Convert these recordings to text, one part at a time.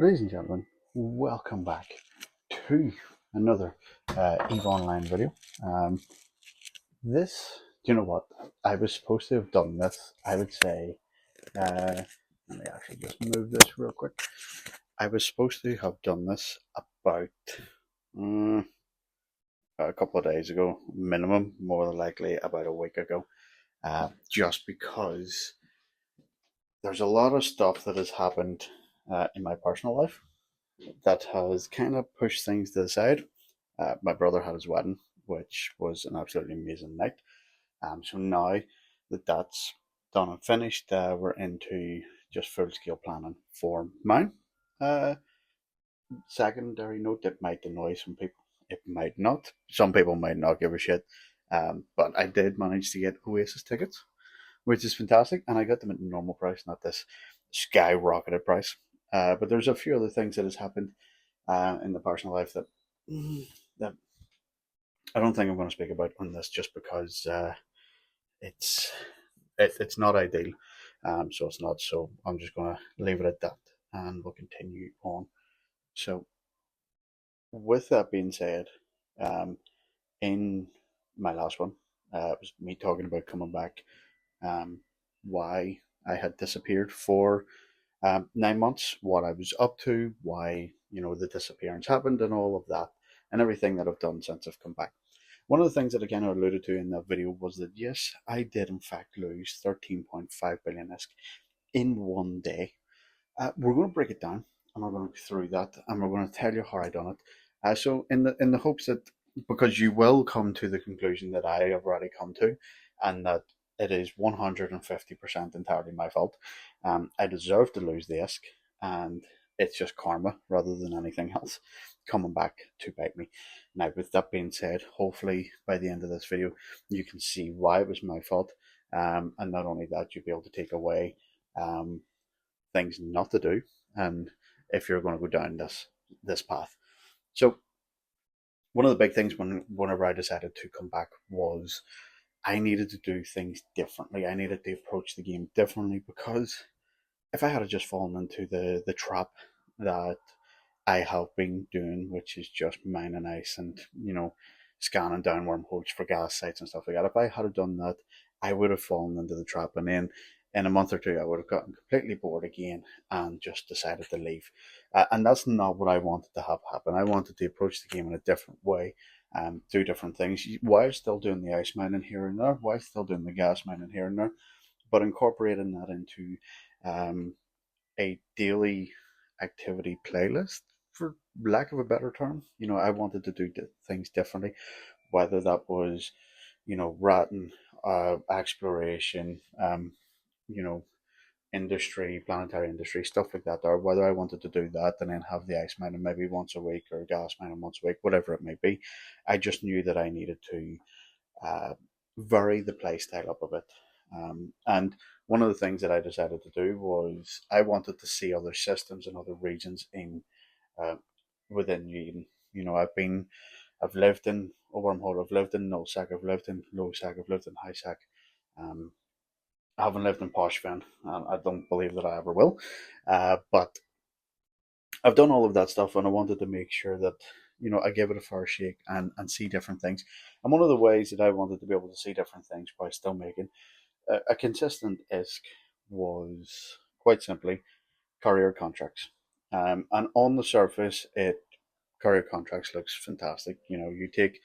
Ladies and gentlemen, welcome back to another EVE Online video. Do you know what? I was supposed to have done this, I would say, let me actually just move this real quick. I was supposed to have done this about um, a couple of days ago, minimum, more than likely about a week ago, just because there's a lot of stuff that has happened in my personal life that has kind of pushed things to the side. My brother had his wedding, which was an absolutely amazing night. So now that that's done and finished, we're into just full scale planning for mine. Uh, Secondary note, it might annoy some people. It might not. Some people might not give a shit. But I did manage to get Oasis tickets, which is fantastic, and I got them at the normal price, not this skyrocketed price. But there's a few other things that has happened in the personal life that I don't think I'm going to speak about on this, just because it's it's not ideal. So it's not. So I'm just going to leave it at that, and we'll continue on. So with that being said, um, in my last one, it was me talking about coming back, why I had disappeared for 9 months, what I was up to, why the disappearance happened, and all of that, and everything that I've done since I've come back. One of the things that I kind of alluded to in that video was that yes, I did in fact lose 13.5 billion ISK in one day. We're going to break it down, and we're going to go through that, and we're going to tell you how I done it. So in the hopes that, because you will come to the conclusion that I have already come to, and that it is 150% entirely my fault. I deserve to lose the ISK, and it's just karma rather than anything else coming back to bite me. Now, with that being said, hopefully by the end of this video, you can see why it was my fault, and not only that, you'll be able to take away um, things not to do, and if you're going to go down this path. So one of the big things whenever I decided to come back was I needed to do things differently. I needed to approach the game differently, because if I had just fallen into the trap that I have been doing, which is just mining ice and scanning down wormholes for gas sites and stuff like that, if I had done that, I would have fallen into the trap, and then in a month or two, I would have gotten completely bored again and just decided to leave. And that's not what I wanted to have happen. I wanted to approach the game in a different way, do different things, while still doing the ice mining here and there, while still doing the gas mining here and there, but incorporating that into um, a daily activity playlist, for lack of a better term. I wanted to do things differently, whether that was, ratting, exploration, you know, industry, planetary industry, stuff like that, or whether I wanted to do that and then have the ice mining maybe once a week or gas mining once a week, whatever it may be. I just knew that I needed to uh, vary the play style up a bit. And one of the things that I decided to do was I wanted to see other systems and other regions in uh, within Eden. I've lived in a wormhole, I've lived in nullsec, I've lived in lowsec, I've lived in highsec. Um, I haven't lived in Poshfen, and I don't believe that I ever will. But I've done all of that stuff, and I wanted to make sure that I give it a fair shake and see different things. And one of the ways that I wanted to be able to see different things while still making a consistent ISK was quite simply career contracts. And on the surface, it career contracts looks fantastic. You take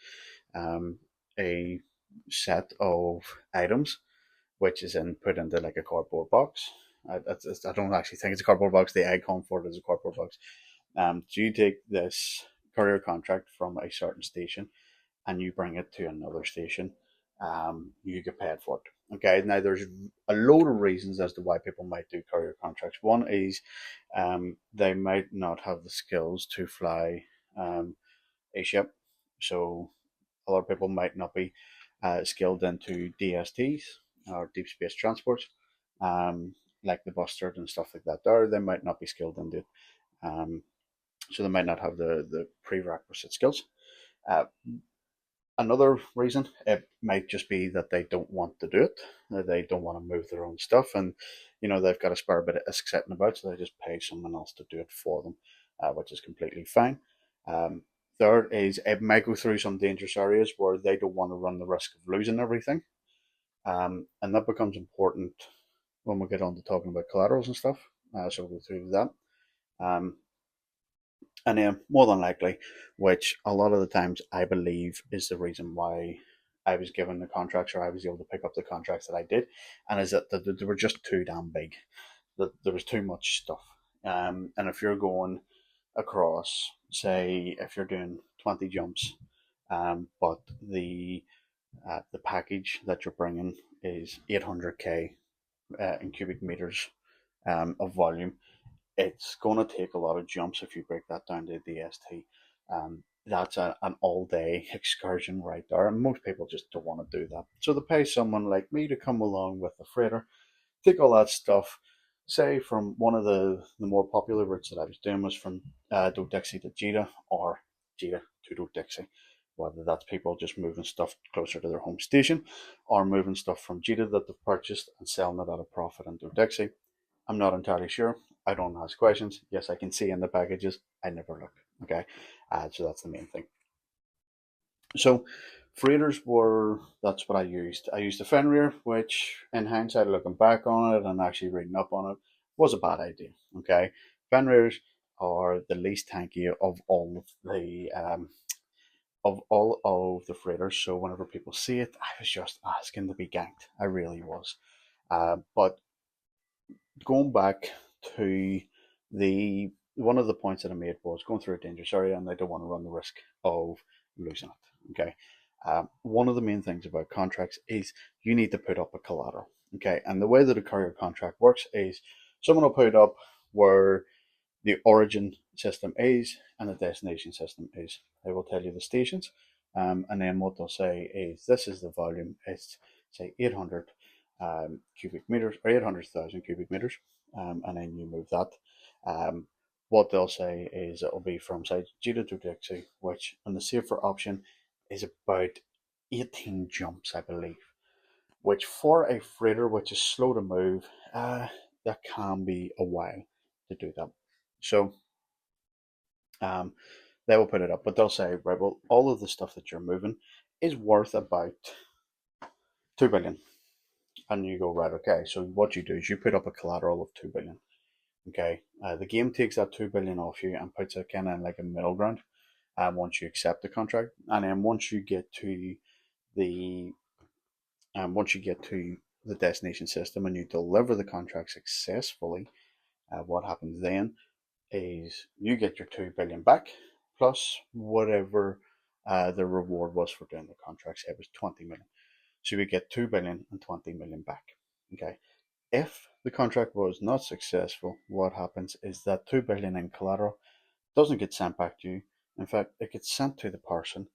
um, a set of items, which is then put into like a cardboard box. I don't actually think it's a cardboard box. The icon for it is a cardboard box. So you take this courier contract from a certain station and you bring it to another station. You get paid for it. Okay, now there's a load of reasons as to why people might do courier contracts. One is they might not have the skills to fly a ship, so a lot of people might not be skilled into DSTs or deep space transport, um, like the Bustard and stuff like that. Or they might not be skilled into it, so they might not have the prerequisite skills. Uh, Another reason, it might just be that they don't want to do it. They don't want to move their own stuff, and they've got a spare bit of ISK sitting about, so they just pay someone else to do it for them, which is completely fine. Um, Third is it might go through some dangerous areas where they don't want to run the risk of losing everything. And that becomes important when we get on to talking about collaterals and stuff. So we'll go through that. Um, and then, more than likely, which a lot of the times I believe is the reason why I was given the contracts or I was able to pick up the contracts that I did, and is that they were just too damn big. That there was too much stuff. And if you're going across, say, if you're doing 20 jumps, but the package that you're bringing is 800k in cubic meters of volume, it's going to take a lot of jumps if you break that down to DST. That's an all day excursion right there, and most people just don't want to do that. So they pay someone like me to come along with the freighter, take all that stuff. Say from one of the more popular routes that I was doing was from Dixie to Jeddah, or Jeddah to Dixie. Whether that's people just moving stuff closer to their home station or moving stuff from Jeddah that they've purchased and selling it at a profit in Dixie. I'm not entirely sure. I don't ask questions. Yes, I can see in the packages. I never look. Okay, so that's the main thing. So freighters were that's what I used. I used the Fenrir, which in hindsight, looking back on it and actually reading up on it, was a bad idea. Okay, Fenrirs are the least tanky of all of the freighters. So whenever people see it, I was just asking to be ganked. I really was. But going back to the one of the points that I made was going through a dangerous area, and they don't want to run the risk of losing it. Okay. One of the main things about contracts is you need to put up a collateral. Okay. And the way that a courier contract works is someone will put up where the origin system is and the destination system is. They will tell you the stations, and then what they'll say is this is the volume. It's say 800 cubic meters or 800,000 cubic meters, and then you move that. What they'll say is it will be from say Jeddah to Dixie, which on the safer option is about 18 jumps, I believe. Which for a freighter which is slow to move, that can be a while to do that. So um, they will put it up, but they'll say, right, well, all of the stuff that you're moving is worth about 2 billion. And you go, right, okay. So what you do is you put up a collateral of 2 billion. Okay. The game takes that 2 billion off you and puts it kind of like a middle ground. Once you accept the contract, and then the once you get to the destination system and you deliver the contract successfully, what happens then is you get your 2 billion back plus whatever the reward was for doing the contract. Say it was 20 million. So we get 2 billion and 20 million back. Okay. If the contract was not successful, what happens is that 2 billion in collateral doesn't get sent back to you. In fact, it gets sent to the person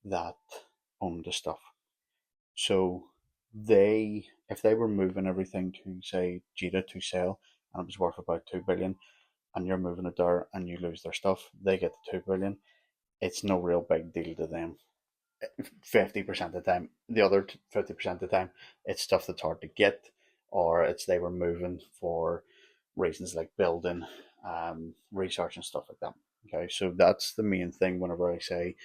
that owned the stuff. So if they were moving everything to say Jeddah to sell and it was worth about 2 billion, and you're moving it there and you lose their stuff, they get the 2 billion. It's no real big deal to them. 50% of the time, the other 50% of the time, it's stuff that's hard to get, or it's they were moving for reasons like building, research, and stuff like that. Okay, so that's the main thing whenever I say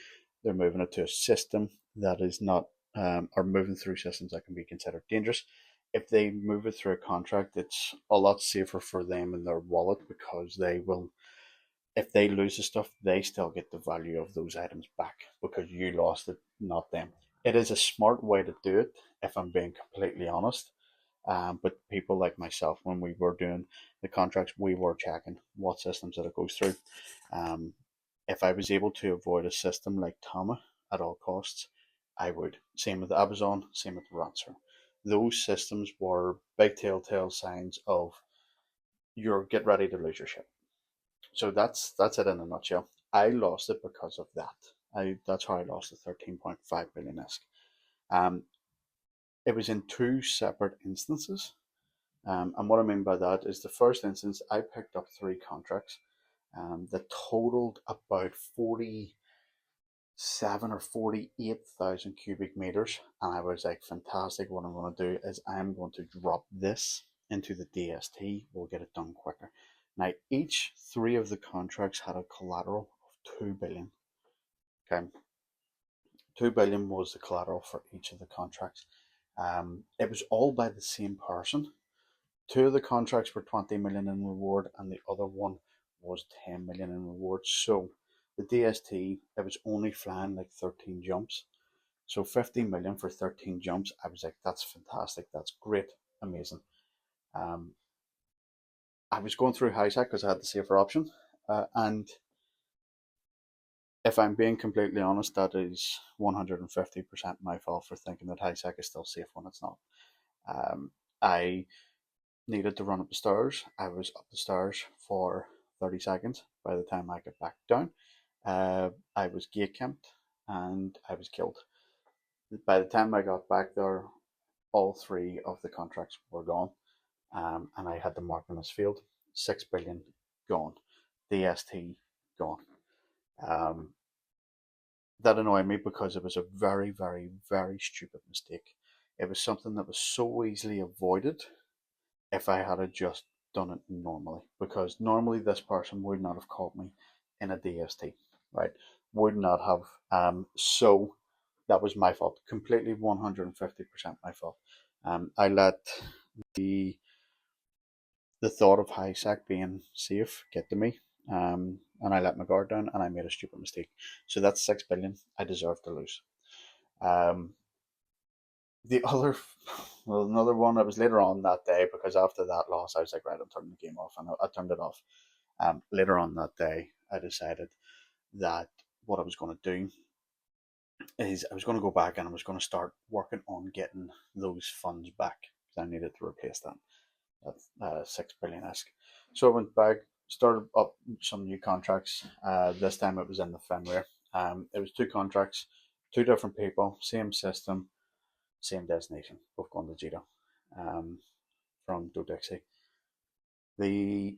they're moving it to a system that is not, or moving through systems that can be considered dangerous. If they move it through a contract, it's a lot safer for them in their wallet because they will, if they lose the stuff, they still get the value of those items back because you lost it, not them. It is a smart way to do it, if I'm being completely honest. But people like myself, when we were doing the contracts, we were checking what systems that it goes through. Um, if I was able to avoid a system like Tama at all costs, I would. Same with Amazon, same with Ransom. Those systems were big telltale signs of you're get ready to lose your shit. So that's it in a nutshell. I lost it because of that. That's how I lost the 13.5 billion ISK. Um, it was in two separate instances. And what I mean by that is the first instance, I picked up three contracts that totaled about 47 or 48,000 cubic meters. And I was like, fantastic. What I'm going to do is I'm going to drop this into the DST, we'll get it done quicker. Now, each three of the contracts had a collateral of 2 billion. Okay, 2 billion was the collateral for each of the contracts. It was all by the same person. Two of the contracts were 20 million in reward, and the other one was 10 million in reward. So the DST, it was only flying like 13 jumps. So 15 million for 13 jumps. I was like, that's fantastic. That's great. Amazing. Um, I was going through high sec because I had the safer option. And if I'm being completely honest, that is 150% my fault for thinking that high sec is still safe when it's not. I needed to run up the stairs. I was up the stairs for 30 seconds by the time I got back down. I was gate camped and I was killed. By the time I got back there, all three of the contracts were gone, and I had to mark them as failed. 6 billion gone. DST gone. Um, that annoyed me because it was a very, very, very stupid mistake. It was something that was so easily avoided if I had just done it normally, because normally this person would not have caught me in a DST, right? Would not have. So that was my fault, completely 150% my fault. I let the the thought of high sec being safe get to me, and I let my guard down, and I made a stupid mistake. So that's 6 billion. I deserve to lose. Um, the other, well, another one. I was later on that day because after that loss, I was like, right, I'm turning the game off, and I turned it off. Later on that day, I decided that what I was going to do is I was going to go back and I was going to start working on getting those funds back because I needed to replace that. That's 6 billion ISK. So I went back, started up some new contracts. This time it was in the Fenrir. It was two contracts, two different people, same system, same destination, both going to Jita, from Dodexy. The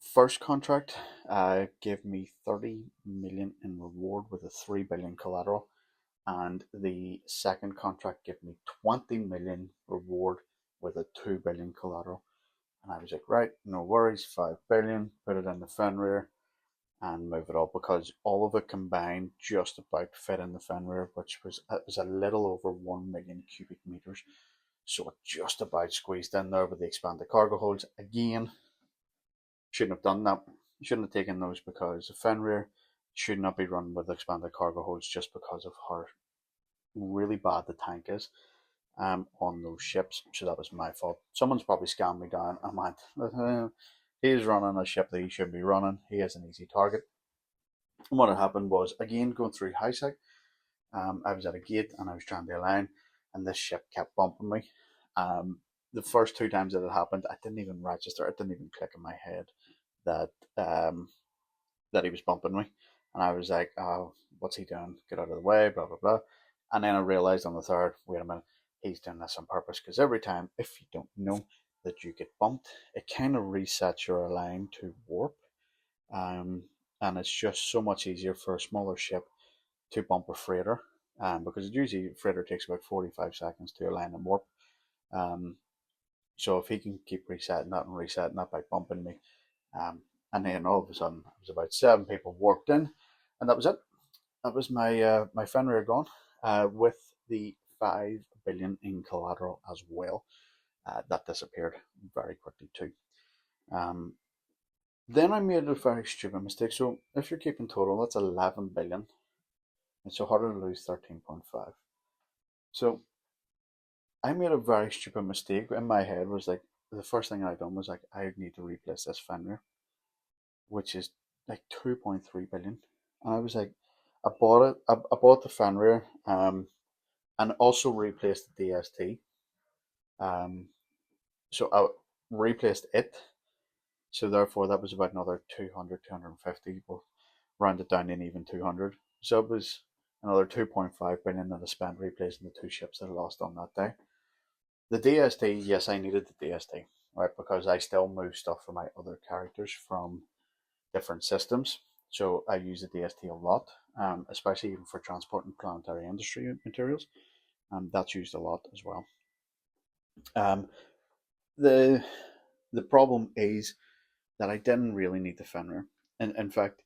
first contract gave me 30 million in reward with a 3 billion collateral, and the second contract gave me 20 million reward with a 2 billion collateral. And I was like, right, no worries, 5 billion, put it in the Fenrir and move it up because all of it combined just about fit in the Fenrir, which was it was a little over 1 million cubic meters. So it just about squeezed in there with the expanded cargo holds. Again, shouldn't have done that. Shouldn't have taken those because the Fenrir should not be run with expanded cargo holds just because of how really bad the tank is on those ships. So that was my fault. Someone's probably scammed me down. I went, he's running a ship that he should be running. He is an easy target. And what had happened was, again, going through high sec, I was at a gate and I was trying to align, and this ship kept bumping me. The first two times that it happened, I didn't even register. It didn't even click in my head that that he was bumping me, and I was like, "Oh, what's he doing? Get out of the way!" Blah blah blah. And then I realized on the third, wait a minute, he's doing this on purpose because every time, if you don't know that you get bumped, it kind of resets your align to warp, um, and it's just so much easier for a smaller ship to bump a freighter, because it usually freighter takes about 45 seconds to align and warp. Um, so if he can keep resetting that by bumping me, and then all of a sudden, it was about seven people warped in, and that was it. That was my Fenrir gone, with the 5 billion in collateral as well. That disappeared very quickly too. Um, then I made a very stupid mistake. So if you're keeping total, that's 11 billion. It's so harder to lose 13.5. So I made a very stupid mistake in my head. Was like the first thing I done was like I need to replace this Fenrir, which is like 2.3 billion. And I was like, I bought it. I bought the Fenrir, and also replaced the DST. Um, so I replaced it. So therefore, that was about another 200, 250. We'll round it down in even 200. So it was another 2.5 billion that I spent replacing the two ships that I lost on that day. The DST, yes, I needed the DST, right? Because I still move stuff for my other characters from different systems. So I use the DST a lot, especially even for transporting planetary industry materials. That's used a lot as well. Um, the the problem is that I didn't really need the Fenrir. In fact,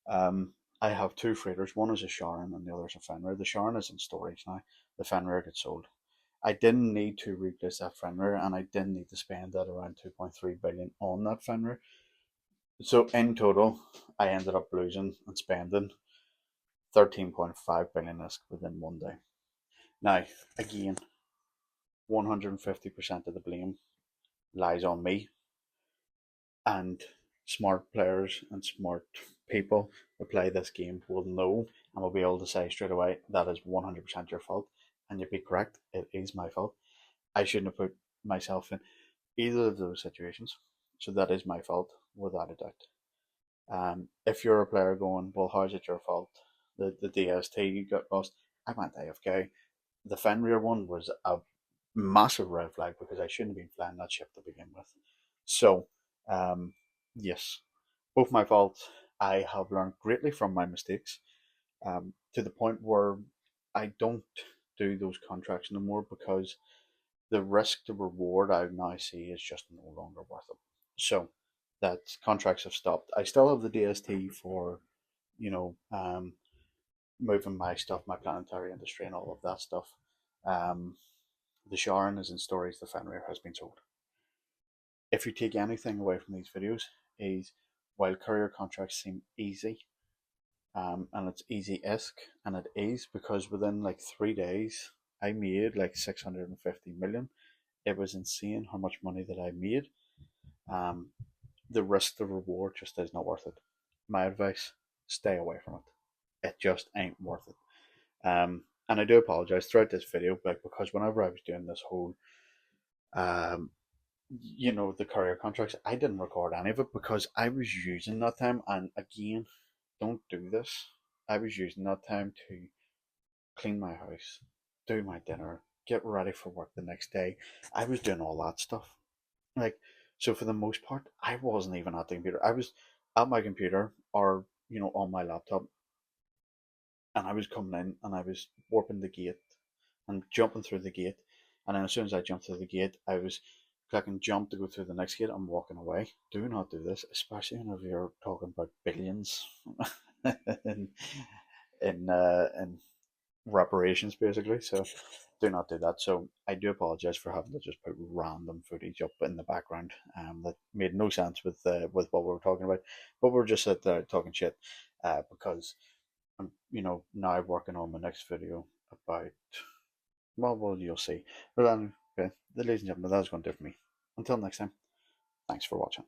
I have two freighters. One is a Sharon and the other is a Fenrir. The Sharon is in storage now. The Fenrir gets sold. I didn't need to replace that Fenrir, and I didn't need to spend that around 2.3 billion on that Fenrir. So in total, I ended up losing and spending 13.5 billion ISK within one day. Now, again, 150% of the blame lies on me, and smart players and smart people who play this game will know and will be able to say straight away that is 100% your fault, and you'd be correct, it is my fault. I shouldn't have put myself in either of those situations, so that is my fault without a doubt. If you're a player going, well, how's it your fault? The DST got lost. I went AFK. The Fenrir one was a massive red flag because I shouldn't have been flying that ship to begin with. So, um, yes, both my fault. I have learned greatly from my mistakes, to the point where I don't do those contracts anymore because the risk to reward I now see is just no longer worth it. So that contracts have stopped. I still have the DST for, you know, moving my stuff, my planetary industry, and all of that stuff. Um, the Sharon is in storage. The Fenrir has been sold. If you take anything away from these videos, is while courier contracts seem easy, and it's easy isk, and it is because within like 3 days I made like 650 million. It was insane how much money that I made. Um, the risk to reward just is not worth it. My advice: stay away from it. It just ain't worth it. And I do apologize throughout this video, like because whenever I was doing this whole, um, the courier contracts, I didn't record any of it because I was using that time. And again, don't do this. I was using that time to clean my house, do my dinner, get ready for work the next day. I was doing all that stuff. Like, so for the most part, I wasn't even at the computer. I was at my computer or, on my laptop, and I was coming in and I was warping the gate and jumping through the gate. And then as soon as I jumped through the gate, I was clicking jump to go through the next gate. I'm walking away. Do not do this, especially whenever you're talking about billions in in reparations, basically. So do not do that. So I do apologize for having to just put random footage up in the background, that made no sense with what we were talking about. But we're just sitting there talking shit, because I'm now working on my next video about, well, you'll see. But then, okay, ladies and gentlemen, that's going to do for me. Until next time, thanks for watching.